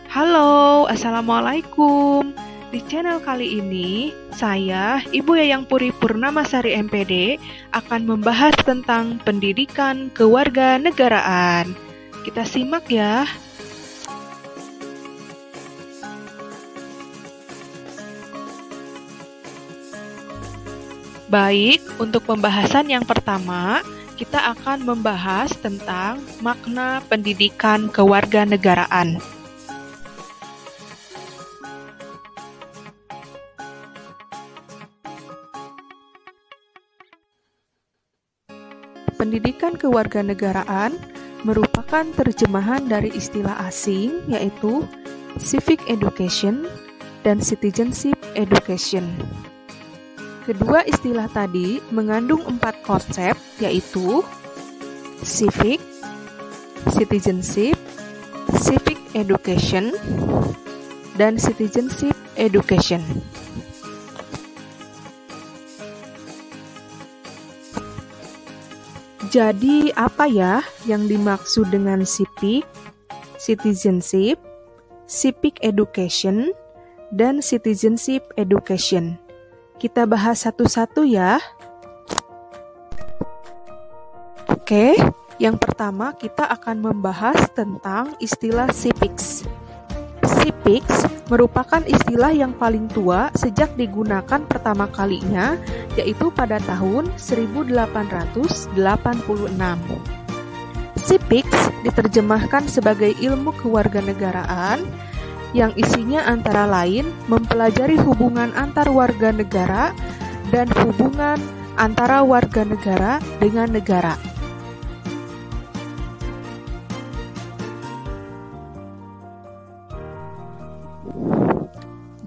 Halo, Assalamualaikum. Di channel kali ini, saya, Ibu Yayang Puri Purnamasari MPD, akan membahas tentang pendidikan kewarganegaraan. Kita simak ya. Baik, untuk pembahasan yang pertama, kita akan membahas tentang makna pendidikan kewarganegaraan. Pendidikan kewarganegaraan merupakan terjemahan dari istilah asing yaitu civic education dan citizenship education. Kedua istilah tadi mengandung 4 konsep yaitu civic, citizenship, civic education, dan citizenship education. Jadi apa ya yang dimaksud dengan civic, citizenship, civic education, dan citizenship education? Kita bahas satu-satu ya. Oke, yang pertama kita akan membahas tentang istilah civics. Civics merupakan istilah yang paling tua sejak digunakan pertama kalinya, yaitu pada tahun 1886. Civics diterjemahkan sebagai ilmu kewarganegaraan yang isinya antara lain mempelajari hubungan antar warga negara dan hubungan antara warga negara dengan negara.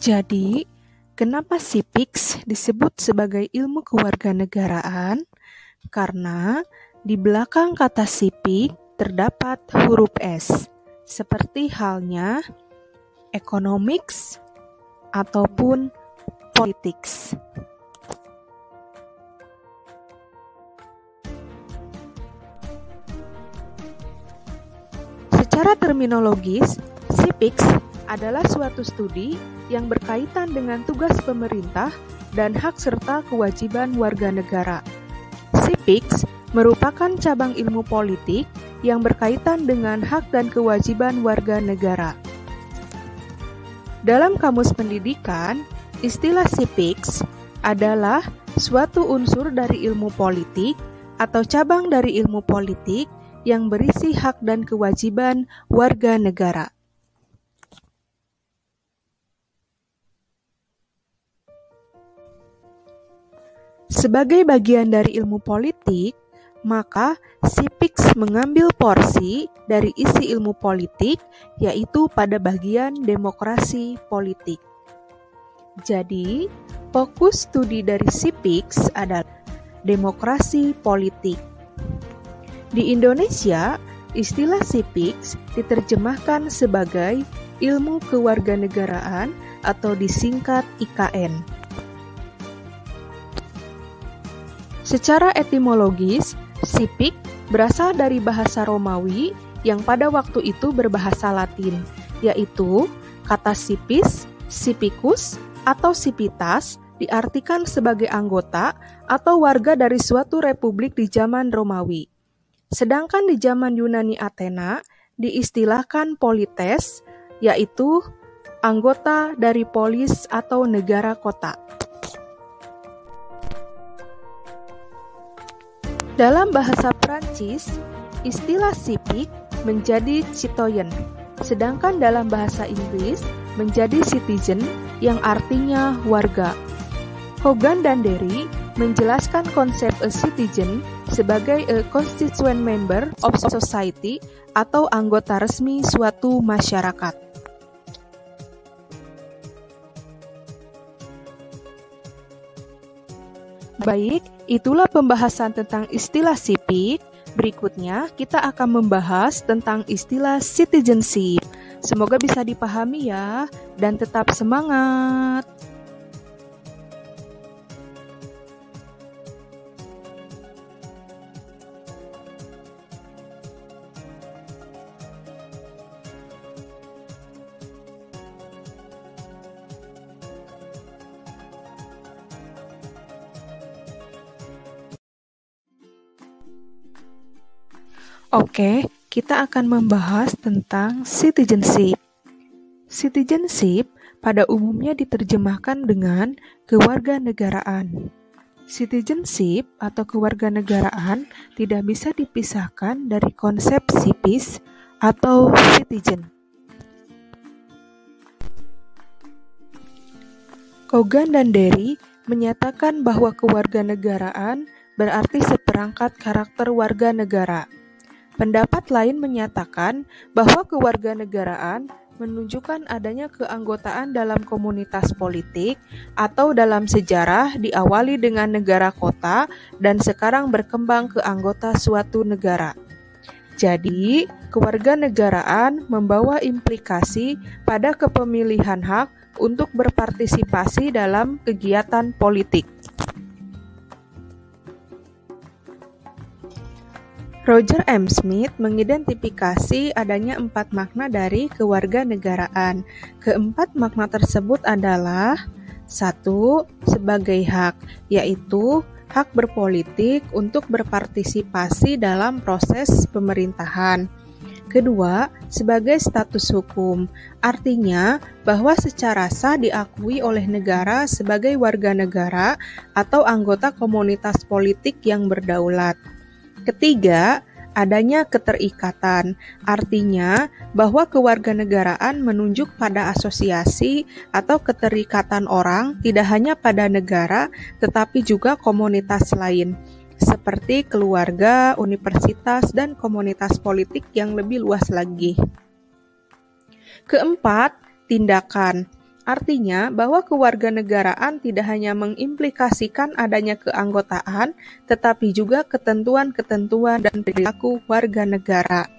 Jadi, kenapa civics disebut sebagai ilmu kewarganegaraan? Karena di belakang kata civic terdapat huruf S, seperti halnya economics ataupun politics. Secara terminologis, civics adalah suatu studi yang berkaitan dengan tugas pemerintah dan hak serta kewajiban warga negara. Civics merupakan cabang ilmu politik yang berkaitan dengan hak dan kewajiban warga negara. Dalam kamus pendidikan, istilah civics adalah suatu unsur dari ilmu politik atau cabang dari ilmu politik yang berisi hak dan kewajiban warga negara. Sebagai bagian dari ilmu politik, maka civics mengambil porsi dari isi ilmu politik, yaitu pada bagian demokrasi politik. Jadi, fokus studi dari civics adalah demokrasi politik. Di Indonesia, istilah civics diterjemahkan sebagai ilmu kewarganegaraan atau disingkat IKN. Secara etimologis, civic berasal dari bahasa Romawi yang pada waktu itu berbahasa Latin, yaitu kata civis, civicus, atau civitas diartikan sebagai anggota atau warga dari suatu republik di zaman Romawi. Sedangkan di zaman Yunani Athena diistilahkan polites, yaitu anggota dari polis atau negara kota. Dalam bahasa Prancis, istilah civic menjadi citoyen, sedangkan dalam bahasa Inggris menjadi citizen yang artinya warga. Hogan dan Derry menjelaskan konsep a citizen sebagai a constituent member of society atau anggota resmi suatu masyarakat. Baik, itulah pembahasan tentang istilah civic. Berikutnya, kita akan membahas tentang istilah citizenship. Semoga bisa dipahami ya, dan tetap semangat! Oke, kita akan membahas tentang citizenship. Citizenship pada umumnya diterjemahkan dengan kewarganegaraan. Citizenship atau kewarganegaraan tidak bisa dipisahkan dari konsep civis atau citizen. Kogan dan Derry menyatakan bahwa kewarganegaraan berarti seperangkat karakter warga negara. Pendapat lain menyatakan bahwa kewarganegaraan menunjukkan adanya keanggotaan dalam komunitas politik atau dalam sejarah diawali dengan negara kota dan sekarang berkembang ke anggota suatu negara. Jadi, kewarganegaraan membawa implikasi pada kepemilihan hak untuk berpartisipasi dalam kegiatan politik. Roger M. Smith mengidentifikasi adanya 4 makna dari kewarganegaraan. Keempat makna tersebut adalah 1. Sebagai hak, yaitu hak berpolitik untuk berpartisipasi dalam proses pemerintahan. Kedua, sebagai status hukum, artinya bahwa secara sah diakui oleh negara sebagai warga negara atau anggota komunitas politik yang berdaulat. Ketiga, adanya keterikatan, artinya bahwa kewarganegaraan menunjuk pada asosiasi atau keterikatan orang tidak hanya pada negara tetapi juga komunitas lain, seperti keluarga, universitas, dan komunitas politik yang lebih luas lagi. Keempat, tindakan. Artinya bahwa kewarganegaraan tidak hanya mengimplikasikan adanya keanggotaan, tetapi juga ketentuan-ketentuan dan perilaku warga negara.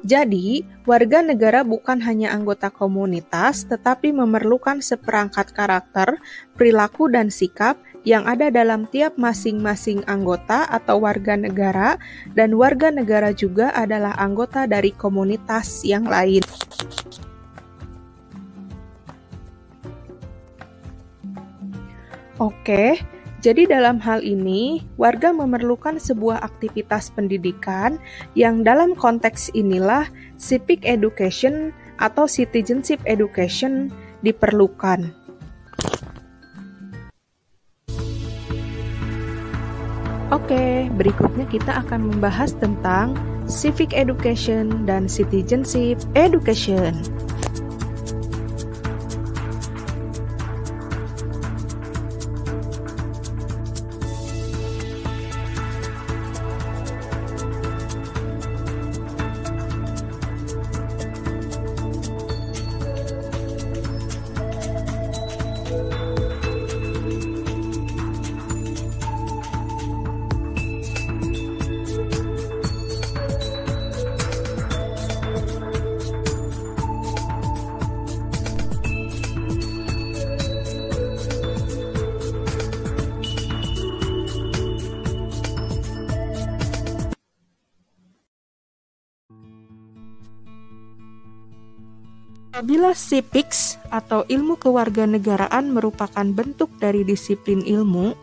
Jadi, warga negara bukan hanya anggota komunitas, tetapi memerlukan seperangkat karakter, perilaku, dan sikap yang ada dalam tiap masing-masing anggota atau warga negara, dan warga negara juga adalah anggota dari komunitas yang lain. Oke, jadi dalam hal ini, warga memerlukan sebuah aktivitas pendidikan yang dalam konteks inilah civic education atau citizenship education diperlukan. Oke, berikutnya kita akan membahas tentang civic education dan citizenship education. Apabila civics atau ilmu kewarganegaraan merupakan bentuk dari disiplin ilmu,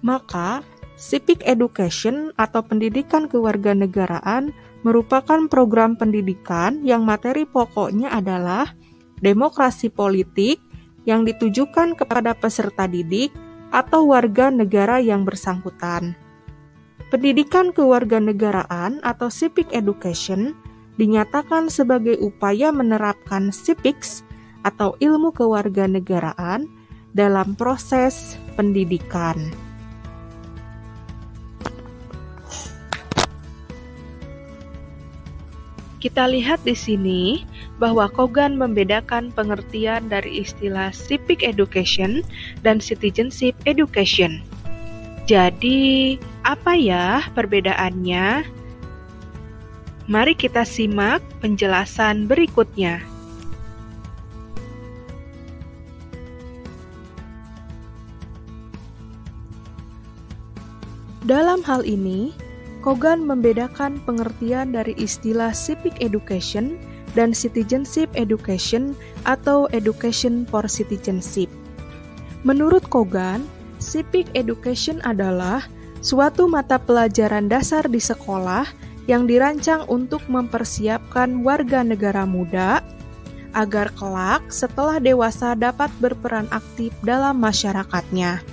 maka civic education atau pendidikan kewarganegaraan merupakan program pendidikan yang materi pokoknya adalah demokrasi politik yang ditujukan kepada peserta didik atau warga negara yang bersangkutan. Pendidikan kewarganegaraan atau civic education dinyatakan sebagai upaya menerapkan civics atau ilmu kewarganegaraan dalam proses pendidikan. Kita lihat di sini bahwa Kogan membedakan pengertian dari istilah civic education dan citizenship education. Jadi, apa ya perbedaannya? Mari kita simak penjelasan berikutnya. Dalam hal ini, Kogan membedakan pengertian dari istilah civic education dan citizenship education atau education for citizenship. Menurut Kogan, civic education adalah suatu mata pelajaran dasar di sekolah yang dirancang untuk mempersiapkan warga negara muda agar kelak setelah dewasa dapat berperan aktif dalam masyarakatnya.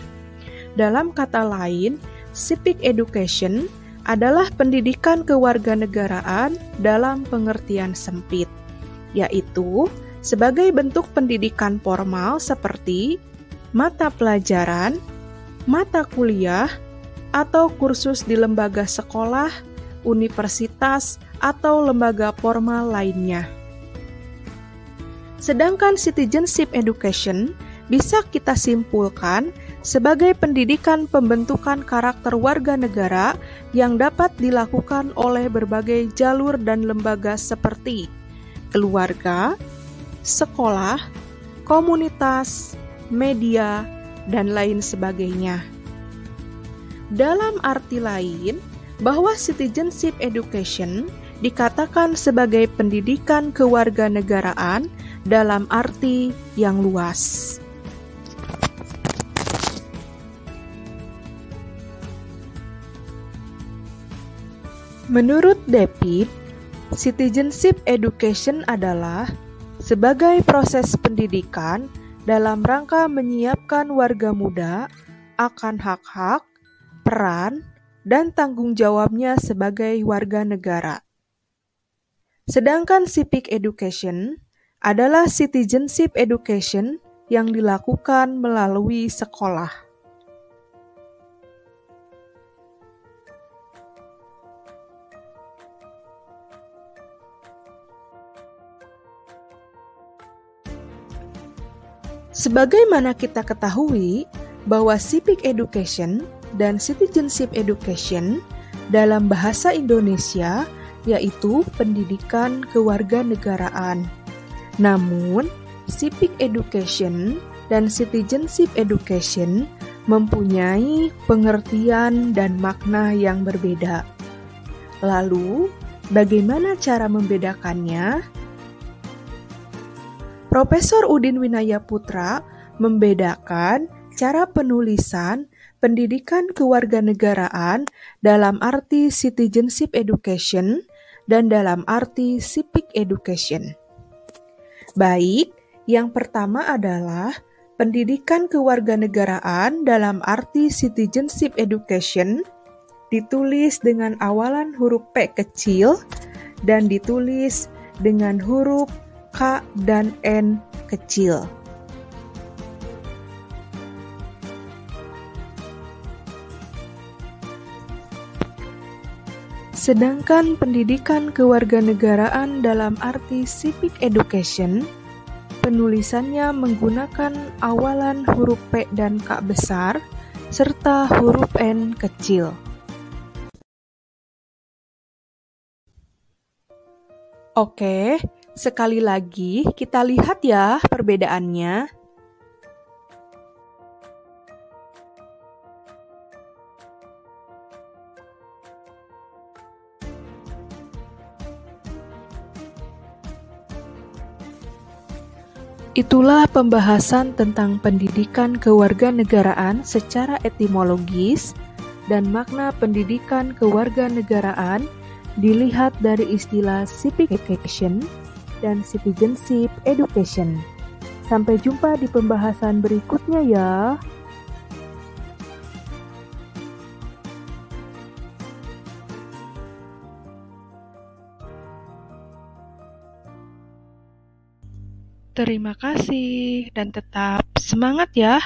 Dalam kata lain, civic education adalah pendidikan kewarganegaraan dalam pengertian sempit, yaitu sebagai bentuk pendidikan formal seperti mata pelajaran, mata kuliah, atau kursus di lembaga sekolah, universitas, atau lembaga formal lainnya. Sedangkan citizenship education bisa kita simpulkan sebagai pendidikan pembentukan karakter warga negara yang dapat dilakukan oleh berbagai jalur dan lembaga seperti keluarga, sekolah, komunitas, media, dan lain sebagainya. Dalam arti lain, bahwa citizenship education dikatakan sebagai pendidikan kewarganegaraan dalam arti yang luas. Menurut David, citizenship education adalah sebagai proses pendidikan dalam rangka menyiapkan warga muda akan hak-hak, peran, dan tanggung jawabnya sebagai warga negara. Sedangkan civic education adalah citizenship education yang dilakukan melalui sekolah. Sebagaimana kita ketahui bahwa civic education dan citizenship education dalam bahasa Indonesia yaitu pendidikan kewarganegaraan. Namun, civic education dan citizenship education mempunyai pengertian dan makna yang berbeda. Lalu, bagaimana cara membedakannya? Profesor Udin Winaya Putra membedakan cara penulisan pendidikan kewarganegaraan dalam arti citizenship education dan dalam arti civic education. Baik, yang pertama adalah pendidikan kewarganegaraan dalam arti citizenship education ditulis dengan awalan huruf P kecil dan ditulis dengan huruf K dan N kecil. Sedangkan pendidikan kewarganegaraan dalam arti civic education, penulisannya menggunakan awalan huruf P dan K besar, serta huruf N kecil. Oke, sekali lagi kita lihat ya perbedaannya. Itulah pembahasan tentang pendidikan kewarganegaraan secara etimologis dan makna pendidikan kewarganegaraan dilihat dari istilah civic education dan citizenship education. Sampai jumpa di pembahasan berikutnya ya. Terima kasih dan tetap semangat ya.